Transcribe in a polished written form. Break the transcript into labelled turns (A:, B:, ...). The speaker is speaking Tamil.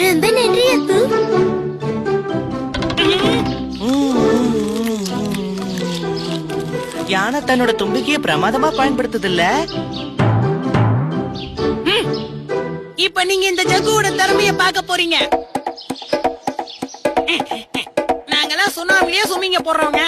A: ரொம்ப நன்றி அப்பு.
B: யானை தன்னோட தும்பிக்கைய பிரமாதமா பயன்படுத்துது இல்ல?
C: இப்ப நீங்க இந்த ஜக்குவோட திறமைய பார்க்க போறீங்க. நாங்கெல்லாம் சுனாமிலேயே சுமிங்க போடுறவங்க.